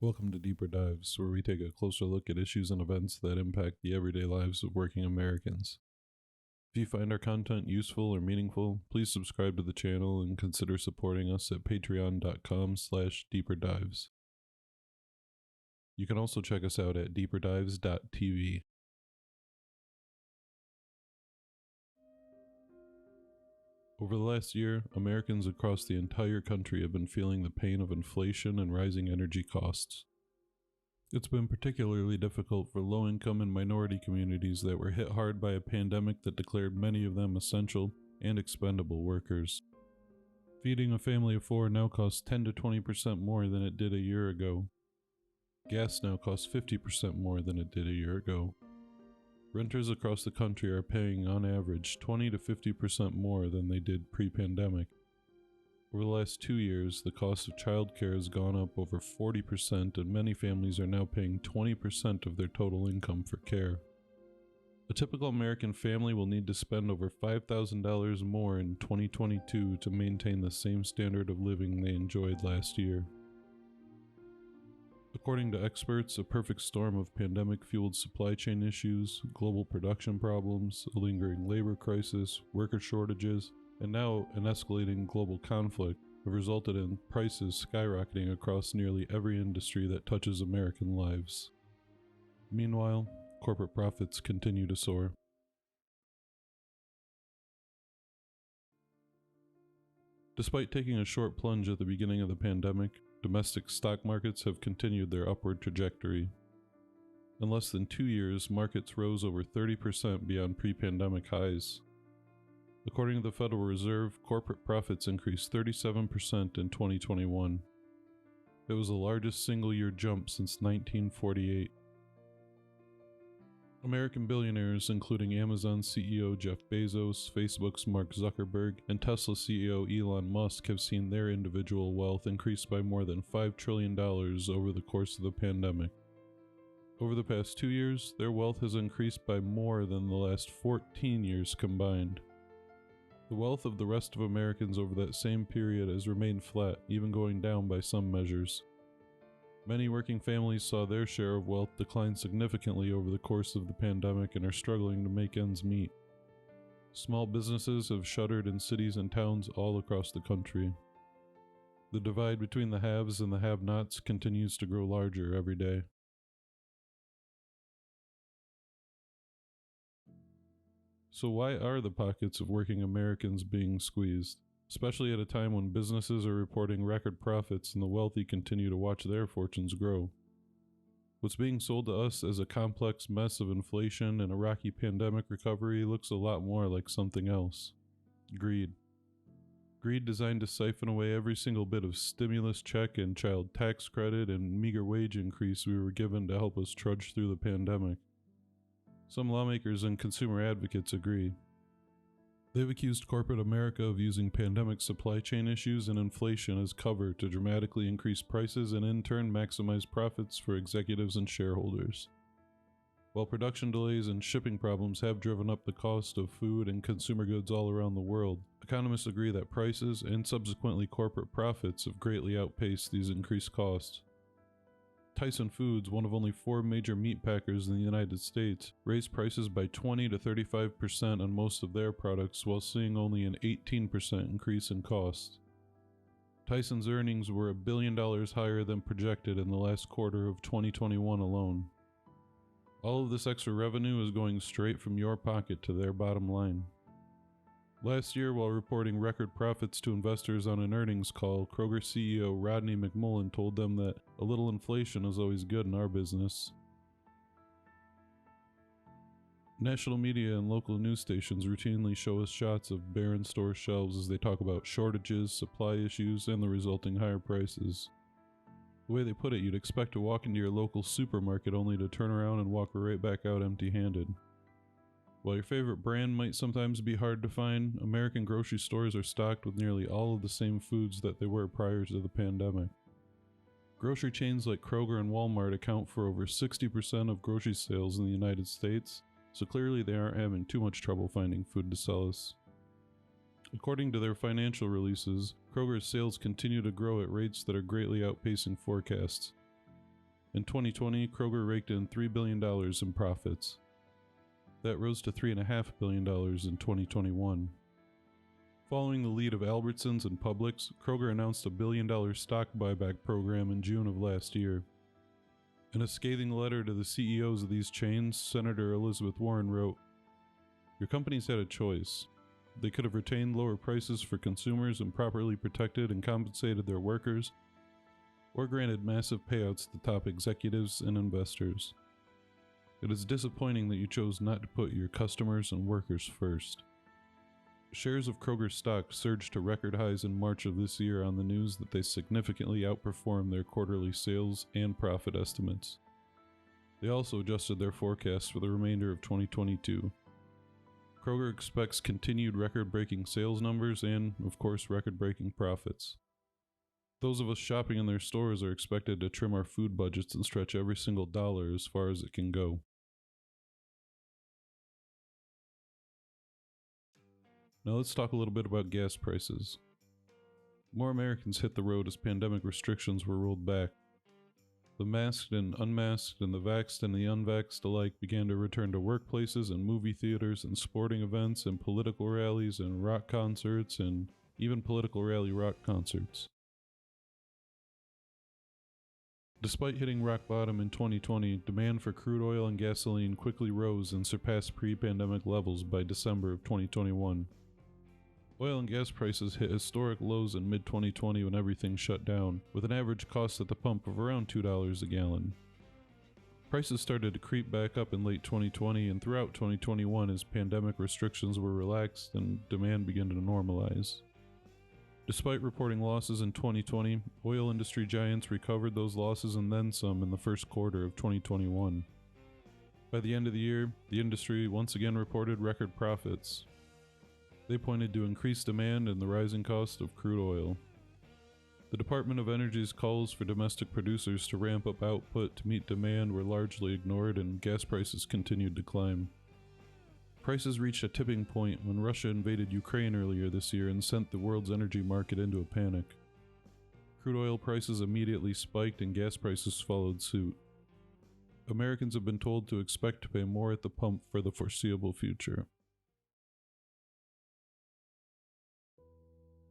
Welcome to Deeper Dives, where we take a closer look at issues and events that impact the everyday lives of working Americans. If you find our content useful or meaningful, please subscribe to the channel and consider supporting us at patreon.com/deeperdives. You can also check us out at deeperdives.tv. Over the last year, Americans across the entire country have been feeling the pain of inflation and rising energy costs. It's been particularly difficult for low-income and minority communities that were hit hard by a pandemic that declared many of them essential and expendable workers. Feeding a family of 4 now costs 10 to 20% more than it did a year ago. Gas now costs 50% more than it did a year ago. Renters across the country are paying, on average, 20 to 50% more than they did pre-pandemic. Over the last 2 years, the cost of childcare has gone up over 40%, and many families are now paying 20% of their total income for care. A typical American family will need to spend over $5,000 more in 2022 to maintain the same standard of living they enjoyed last year. According to experts, a perfect storm of pandemic-fueled supply chain issues, global production problems, a lingering labor crisis, worker shortages, and now an escalating global conflict have resulted in prices skyrocketing across nearly every industry that touches American lives. Meanwhile, corporate profits continue to soar. Despite taking a short plunge at the beginning of the pandemic, domestic stock markets have continued their upward trajectory. In less than 2 years, markets rose over 30% beyond pre-pandemic highs. According to the Federal Reserve, corporate profits increased 37% in 2021. It was the largest single-year jump since 1948. American billionaires, including Amazon CEO Jeff Bezos, Facebook's Mark Zuckerberg, and Tesla CEO Elon Musk, have seen their individual wealth increase by more than $5 trillion over the course of the pandemic. Over the past 2 years, their wealth has increased by more than the last 14 years combined. The wealth of the rest of Americans over that same period has remained flat, even going down by some measures. Many working families saw their share of wealth decline significantly over the course of the pandemic and are struggling to make ends meet. Small businesses have shuttered in cities and towns all across the country. The divide between the haves and the have-nots continues to grow larger every day. So why are the pockets of working Americans being squeezed, especially at a time when businesses are reporting record profits and the wealthy continue to watch their fortunes grow? What's being sold to us as a complex mess of inflation and a rocky pandemic recovery looks a lot more like something else. Greed. Greed designed to siphon away every single bit of stimulus check and child tax credit and meager wage increase we were given to help us trudge through the pandemic. Some lawmakers and consumer advocates agree. They've accused corporate America of using pandemic supply chain issues and inflation as cover to dramatically increase prices and in turn maximize profits for executives and shareholders. While production delays and shipping problems have driven up the cost of food and consumer goods all around the world, economists agree that prices and subsequently corporate profits have greatly outpaced these increased costs. Tyson Foods, one of only 4 major meat packers in the United States, raised prices by 20 to 35% on most of their products while seeing only an 18% increase in cost. Tyson's earnings were $1 billion higher than projected in the last quarter of 2021 alone. All of this extra revenue is going straight from your pocket to their bottom line. Last year, while reporting record profits to investors on an earnings call, Kroger CEO Rodney McMullen told them that a little inflation is always good in our business. National media and local news stations routinely show us shots of barren store shelves as they talk about shortages, supply issues, and the resulting higher prices. The way they put it, you'd expect to walk into your local supermarket only to turn around and walk right back out empty-handed. While your favorite brand might sometimes be hard to find, American grocery stores are stocked with nearly all of the same foods that they were prior to the pandemic. Grocery chains like Kroger and Walmart account for over 60% of grocery sales in the United States, so clearly they aren't having too much trouble finding food to sell us. According to their financial releases, Kroger's sales continue to grow at rates that are greatly outpacing forecasts. In 2020, Kroger raked in $3 billion in profits. That rose to $3.5 billion in 2021. Following the lead of Albertsons and Publix, Kroger announced a $1 billion stock buyback program in June of last year. In a scathing letter to the CEOs of these chains, Senator Elizabeth Warren wrote, "Your companies had a choice. They could have retained lower prices for consumers and properly protected and compensated their workers, or granted massive payouts to top executives and investors. It is disappointing that you chose not to put your customers and workers first." Shares of Kroger stock surged to record highs in March of this year on the news that they significantly outperformed their quarterly sales and profit estimates. They also adjusted their forecasts for the remainder of 2022. Kroger expects continued record-breaking sales numbers and, of course, record-breaking profits. Those of us shopping in their stores are expected to trim our food budgets and stretch every single dollar as far as it can go. Now let's talk a little bit about gas prices. More Americans hit the road as pandemic restrictions were rolled back. The masked and unmasked and the vaxxed and the unvaxxed alike began to return to workplaces and movie theaters and sporting events and political rallies and rock concerts and even political rally rock concerts. Despite hitting rock bottom in 2020, demand for crude oil and gasoline quickly rose and surpassed pre-pandemic levels by December of 2021. Oil and gas prices hit historic lows in mid-2020 when everything shut down, with an average cost at the pump of around $2 a gallon. Prices started to creep back up in late 2020 and throughout 2021 as pandemic restrictions were relaxed and demand began to normalize. Despite reporting losses in 2020, oil industry giants recovered those losses and then some in the first quarter of 2021. By the end of the year, the industry once again reported record profits. They pointed to increased demand and the rising cost of crude oil. The Department of Energy's calls for domestic producers to ramp up output to meet demand were largely ignored and gas prices continued to climb. Prices reached a tipping point when Russia invaded Ukraine earlier this year and sent the world's energy market into a panic. Crude oil prices immediately spiked and gas prices followed suit. Americans have been told to expect to pay more at the pump for the foreseeable future.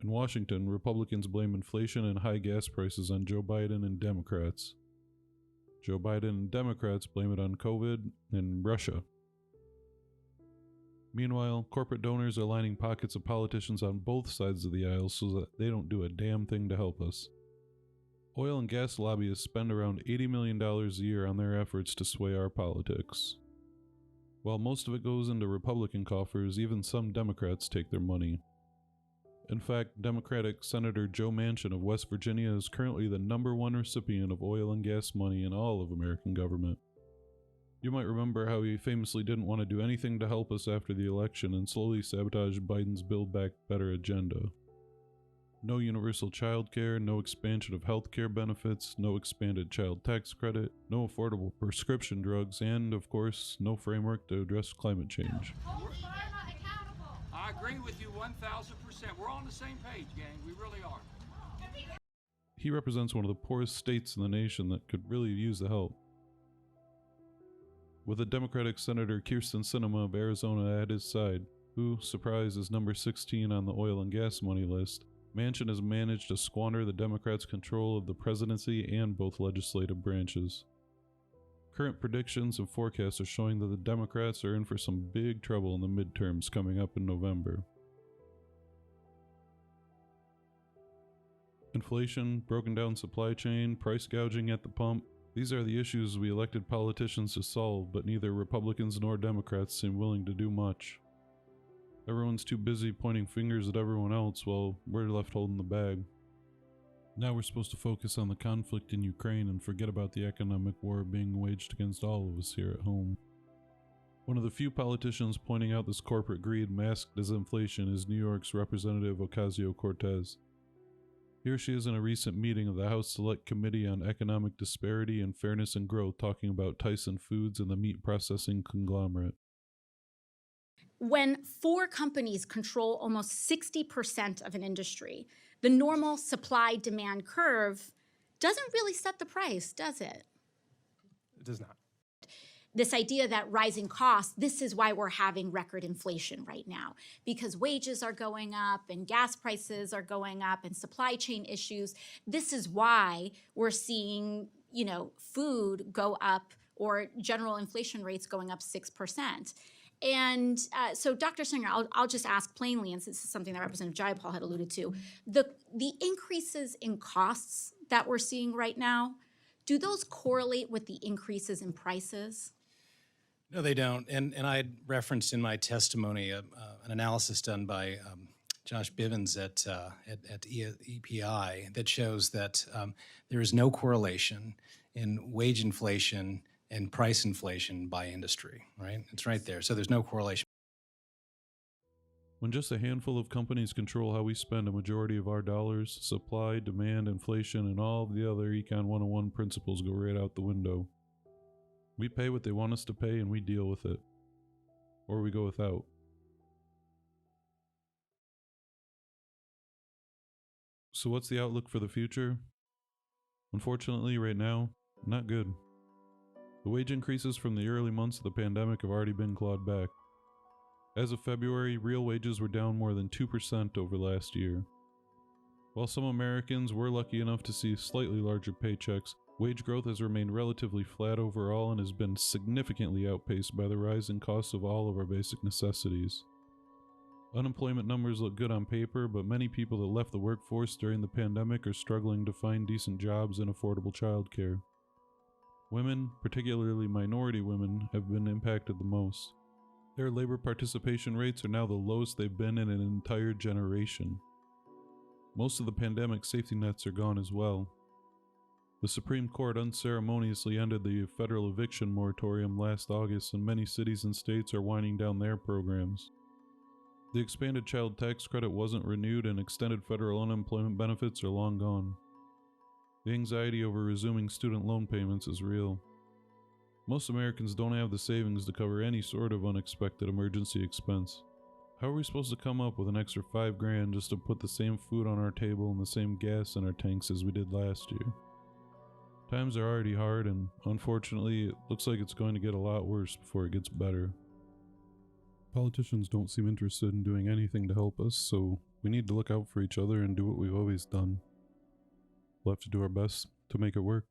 In Washington, Republicans blame inflation and high gas prices on Joe Biden and Democrats. Joe Biden and Democrats blame it on COVID and Russia. Meanwhile, corporate donors are lining pockets of politicians on both sides of the aisle so that they don't do a damn thing to help us. Oil and gas lobbyists spend around $80 million a year on their efforts to sway our politics. While most of it goes into Republican coffers, even some Democrats take their money. In fact, Democratic Senator Joe Manchin of West Virginia is currently the #1 recipient of oil and gas money in all of American government. You might remember how he famously didn't want to do anything to help us after the election and slowly sabotaged Biden's Build Back Better agenda. No universal child care, no expansion of health care benefits, no expanded child tax credit, no affordable prescription drugs, and, of course, no framework to address climate change. I agree with you 1,000%. We're on the same page, gang. We really are. He represents one of the poorest states in the nation that could really use the help. With a Democratic Senator Kyrsten Sinema of Arizona at his side, who, surprise, is number 16 on the oil and gas money list, Manchin has managed to squander the Democrats' control of the presidency and both legislative branches. Current predictions and forecasts are showing that the Democrats are in for some big trouble in the midterms coming up in November. Inflation, broken down supply chain, price gouging at the pump, these are the issues we elected politicians to solve, but neither Republicans nor Democrats seem willing to do much. Everyone's too busy pointing fingers at everyone else while we're left holding the bag. Now we're supposed to focus on the conflict in Ukraine and forget about the economic war being waged against all of us here at home. One of the few politicians pointing out this corporate greed masked as inflation is New York's Representative Ocasio-Cortez. Here she is in a recent meeting of the House Select Committee on Economic Disparity and Fairness and Growth talking about Tyson Foods and the meat processing conglomerate. When 4 companies control almost 60% of an industry, the normal supply-demand curve doesn't really set the price, does it? It does not. This idea that rising costs, this is why we're having record inflation right now, because wages are going up and gas prices are going up and supply chain issues. This is why we're seeing, food go up, or general inflation rates going up 6%. And so, Dr. Singer, I'll just ask plainly, and this is something that Representative Jayapal had alluded to, the increases in costs that we're seeing right now, do those correlate with the increases in prices? No, they don't. And I had referenced in my testimony an analysis done by Josh Bivens at EPI that shows that there is no correlation in wage inflation and price inflation by industry, right? It's right there. So there's no correlation. When just a handful of companies control how we spend a majority of our dollars, supply, demand, inflation, and all of the other Econ 101 principles go right out the window. We pay what they want us to pay and we deal with it. Or we go without. So what's the outlook for the future? Unfortunately, right now, not good. The wage increases from the early months of the pandemic have already been clawed back. As of February, real wages were down more than 2% over last year. While some Americans were lucky enough to see slightly larger paychecks, wage growth has remained relatively flat overall and has been significantly outpaced by the rising costs of all of our basic necessities. Unemployment numbers look good on paper, but many people that left the workforce during the pandemic are struggling to find decent jobs and affordable childcare. Women, particularly minority women, have been impacted the most. Their labor participation rates are now the lowest they've been in an entire generation. Most of the pandemic safety nets are gone as well. The Supreme Court unceremoniously ended the federal eviction moratorium last August, and many cities and states are winding down their programs. The expanded child tax credit wasn't renewed, and extended federal unemployment benefits are long gone. The anxiety over resuming student loan payments is real. Most Americans don't have the savings to cover any sort of unexpected emergency expense. How are we supposed to come up with an extra $5,000 just to put the same food on our table and the same gas in our tanks as we did last year? Times are already hard, and unfortunately, it looks like it's going to get a lot worse before it gets better. Politicians don't seem interested in doing anything to help us, so we need to look out for each other and do what we've always done. We'll have to do our best to make it work.